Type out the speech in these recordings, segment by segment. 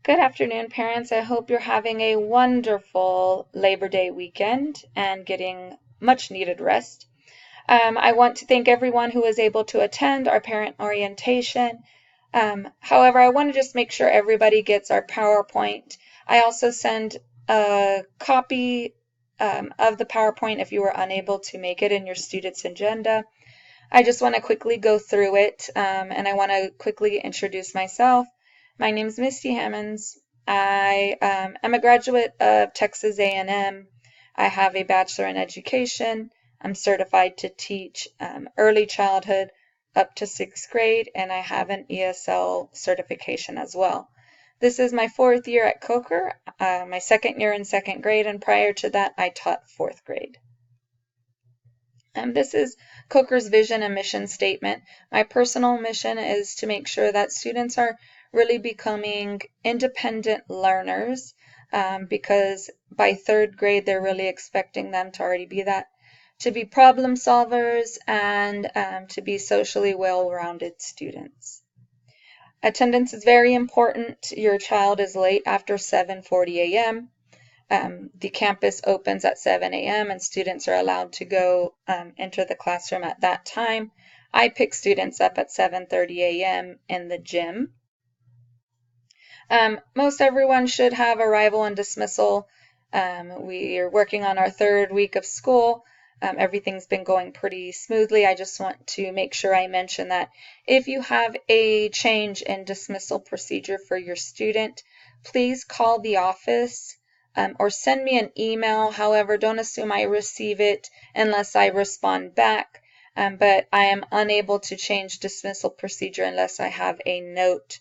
Good afternoon, parents. I hope you're having a wonderful Labor Day weekend and getting much needed rest. I want to thank everyone who was able to attend our parent orientation. However, I want to just make sure everybody gets our PowerPoint. I also send a copy of the PowerPoint if you were unable to make it in your student's agenda. I just want to quickly go through it, and I want to quickly introduce myself. My name is Misty Hammonds. I am a graduate of Texas A&M. I have a bachelor in education. I'm certified to teach early childhood up to 6th grade, and I have an ESL certification as well. This is my 4th year at Coker, my 2nd year in 2nd grade, and prior to that I taught 4th grade. This is Coker's vision and mission statement. My personal mission is to make sure that students are really becoming independent learners because by 3rd grade they're really expecting them to already be that, to be problem solvers and to be socially well-rounded students. Attendance is very important. Your child is late after 7:40 a.m. The campus opens at 7 a.m. and students are allowed to go enter the classroom at that time. I pick students up at 7:30 a.m. in the gym. Most everyone should have arrival and dismissal. We are working on our 3rd week of school. Everything's been going pretty smoothly. I just want to make sure I mention that if you have a change in dismissal procedure for your student, please call the office or send me an email. However, don't assume I receive it unless I respond back. But I am unable to change dismissal procedure unless I have a note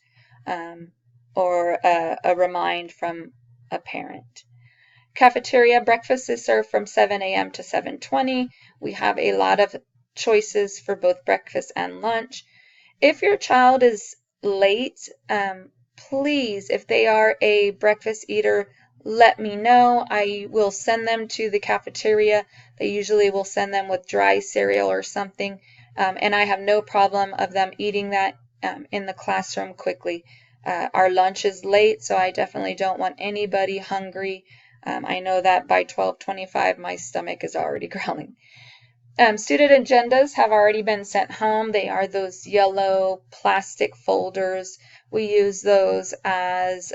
or a remind from a parent. Cafeteria breakfast is served from 7 a.m. to 7:20. We have a lot of choices for both breakfast and lunch. If your child is late, please, if they are a breakfast eater, let me know. I will send them to the cafeteria. They usually will send them with dry cereal or something, and I have no problem of them eating that in the classroom quickly. Our lunch is late, so I definitely don't want anybody hungry. I know that by 12:25 my stomach is already growling. Student agendas have already been sent home. They are those yellow plastic folders. We use those as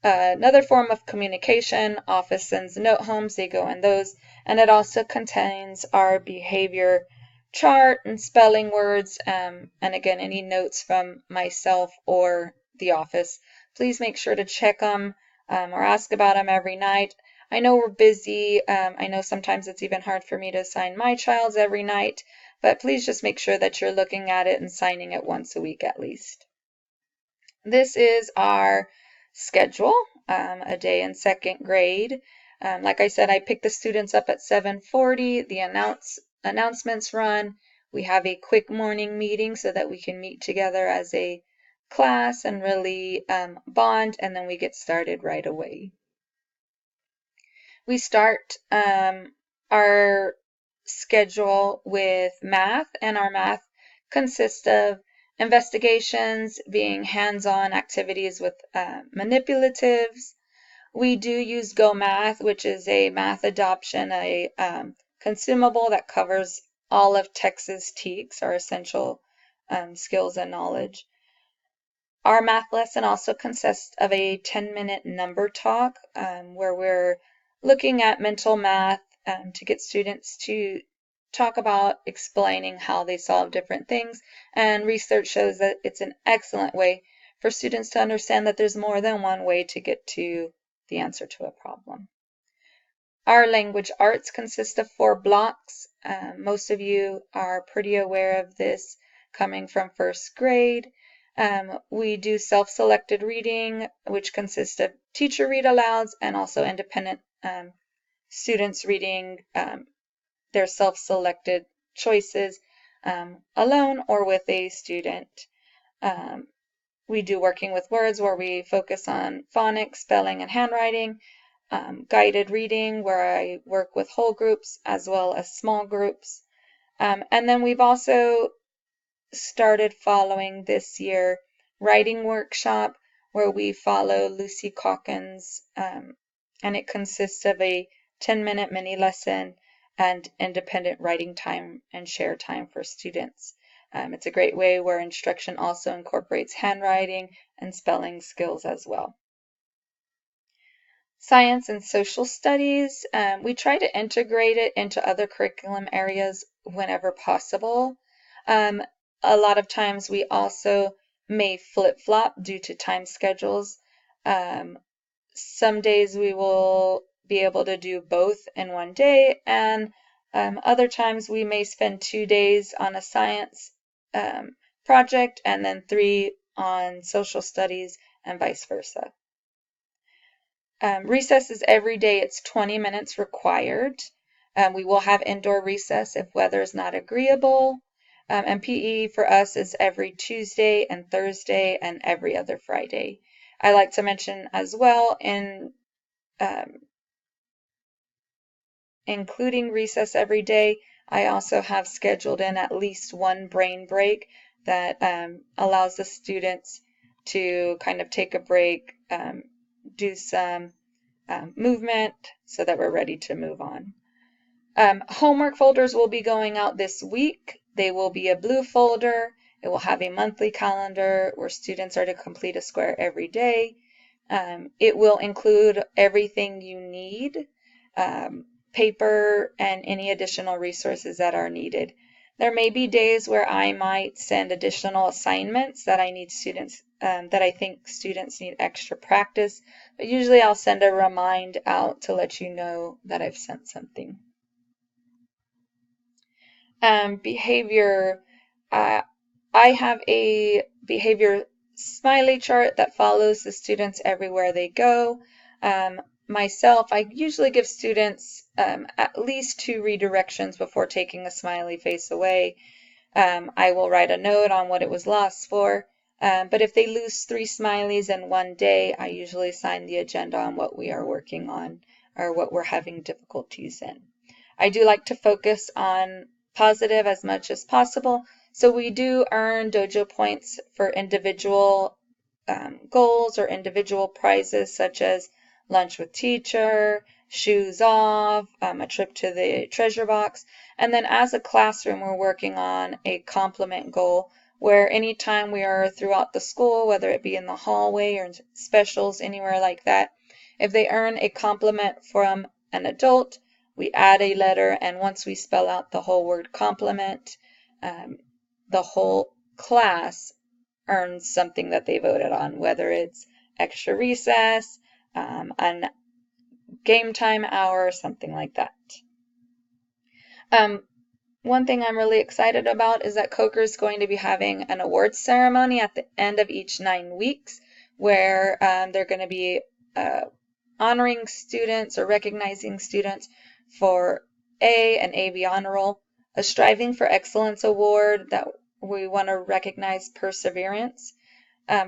another form of communication. Office sends note homes, they go in those, and it also contains our behavior chart and spelling words, and again, any notes from myself or the office. Please make sure to check them or ask about them every night. I know we're busy. I know sometimes it's even hard for me to assign my child's every night, but please just make sure that you're looking at it and signing it once a week at least. This is our schedule, a day in 2nd grade. Like I said, I pick the students up at 7:40. The announcements run. We have a quick morning meeting so that we can meet together as a class and really bond, and then we get started right away. We start our schedule with math, and our math consists of investigations, being hands-on activities with manipulatives. We do use Go Math, which is a math adoption, a consumable that covers all of Texas TEKS, our essential skills and knowledge. Our math lesson also consists of a 10-minute number talk where we're looking at mental math to get students to talk about explaining how they solve different things, and research shows that it's an excellent way for students to understand that there's more than one way to get to the answer to a problem. Our language arts consist of 4 blocks. Most of you are pretty aware of this coming from 1st grade. We do self-selected reading, which consists of teacher read alouds and also independent students reading their self-selected choices alone or with a student. We do working with words where we focus on phonics, spelling, and handwriting. Guided reading where I work with whole groups as well as small groups. And then we've also started following this year writing workshop where we follow Lucy Calkins, and it consists of a 10-minute mini lesson and independent writing time and share time for students. It's a great way where instruction also incorporates handwriting and spelling skills as well. Science and social studies, we try to integrate it into other curriculum areas whenever possible. A lot of times we also may flip-flop due to time schedules. Some days we will be able to do both in one day, and other times we may spend 2 days on a science project and then 3 on social studies and vice versa. Recess is every day. It's 20 minutes required. We will have indoor recess if weather is not agreeable. And PE for us is every Tuesday and Thursday and every other Friday. I like to mention as well, including recess every day, I also have scheduled in at least one brain break that allows the students to kind of take a break, do some movement so that we're ready to move on. Homework folders will be going out this week. They will be a blue folder. It will have a monthly calendar where students are to complete a square every day. It will include everything you need, paper and any additional resources that are needed. There may be days where I might send additional assignments that I need students, that I think students need extra practice, but usually I'll send a remind out to let you know that I've sent something. Behavior, I have a behavior smiley chart that follows the students everywhere they go. Myself, I usually give students at least 2 redirections before taking a smiley face away. I will write a note on what it was lost for, but if they lose 3 smileys in one day, I usually sign the agenda on what we are working on or what we're having difficulties in. I do like to focus on positive as much as possible, so we do earn dojo points for individual goals or individual prizes such as lunch with teacher, shoes off, a trip to the treasure box. And then as a classroom, we're working on a compliment goal where anytime we are throughout the school, whether it be in the hallway or specials, anywhere like that, if they earn a compliment from an adult, we add a letter, and once we spell out the whole word compliment, the whole class earns something that they voted on, whether it's extra recess, an game time hour, something like that. One thing I'm really excited about is that Coker is going to be having an awards ceremony at the end of each 9 weeks where they're going to be honoring students or recognizing students for an AV honor roll, a Striving for Excellence award that we want to recognize perseverance,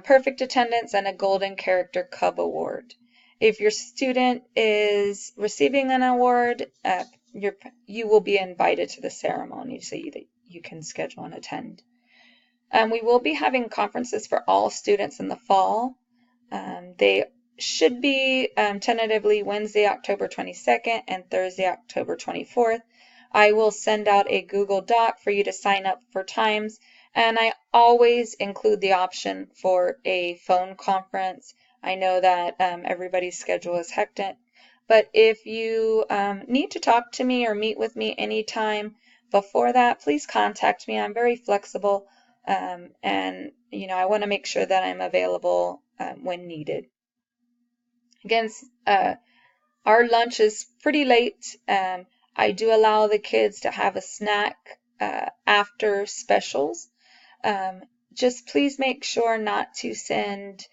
perfect attendance, and a Golden Character Cub award. If your student is receiving an award, you will be invited to the ceremony so that you can schedule and attend. We will be having conferences for all students in the fall. They should be tentatively Wednesday, October 22nd and Thursday, October 24th. I will send out a Google Doc for you to sign up for times, and I always include the option for a phone conference. I know that everybody's schedule is hectic, but if you need to talk to me or meet with me anytime before that, please contact me. I'm very flexible, and I want to make sure that I'm available when needed. Again, our lunch is pretty late. I do allow the kids to have a snack after specials. Just please make sure not to send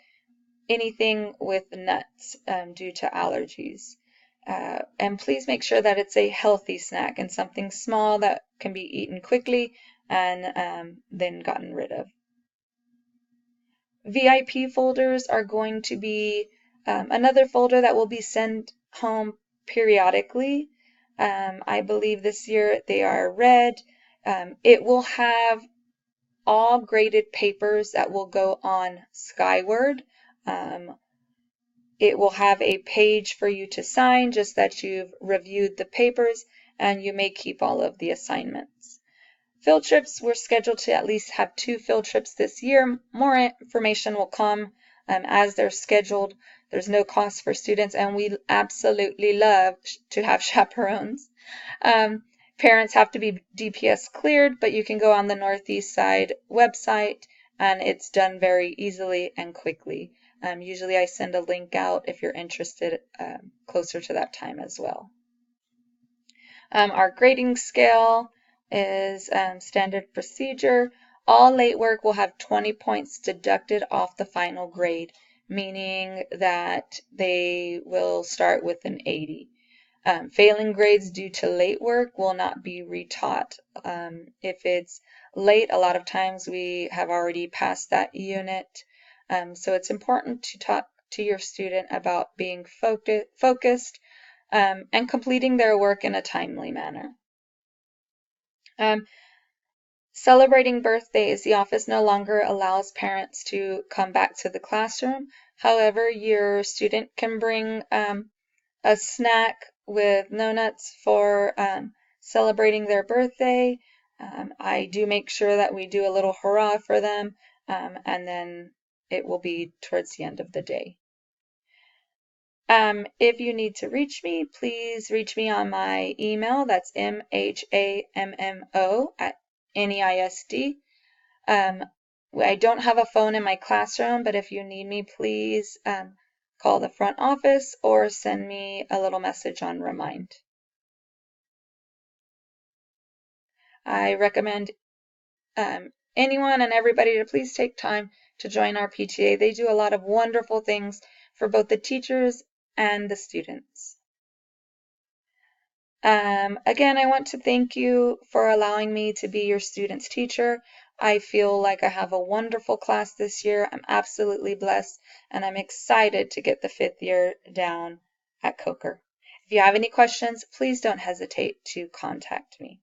anything with nuts due to allergies. And please make sure that it's a healthy snack and something small that can be eaten quickly and then gotten rid of. VIP folders are going to be another folder that will be sent home periodically. I believe this year they are red. It will have all graded papers that will go on Skyward. It will have a page for you to sign, just that you've reviewed the papers, and you may keep all of the assignments. Field trips, we're scheduled to at least have 2 field trips this year. More information will come as they're scheduled. There's no cost for students, and we absolutely love to have chaperones. Parents have to be DPS cleared, but you can go on the Northeast Side website, and it's done very easily and quickly. Usually I send a link out if you're interested closer to that time as well. Our grading scale is standard procedure. All late work will have 20 points deducted off the final grade, meaning that they will start with an 80. Failing grades due to late work will not be retaught. If it's late, a lot of times we have already passed that unit. So it's important to talk to your student about being focused and completing their work in a timely manner. Celebrating birthdays, the office no longer allows parents to come back to the classroom. However, your student can bring a snack with no nuts for celebrating their birthday. I do make sure that we do a little hurrah for them, and then it will be towards the end of the day. If you need to reach me, please reach me on my email. That's MHAMMO@NEISD. I don't have a phone in my classroom, but if you need me, please call the front office or send me a little message on Remind. I recommend anyone and everybody to please take time to join our PTA. They do a lot of wonderful things for both the teachers and the students. Again, I want to thank you for allowing me to be your student's teacher. I feel like I have a wonderful class this year. I'm absolutely blessed, and I'm excited to get the 5th year down at Coker. If you have any questions, please don't hesitate to contact me.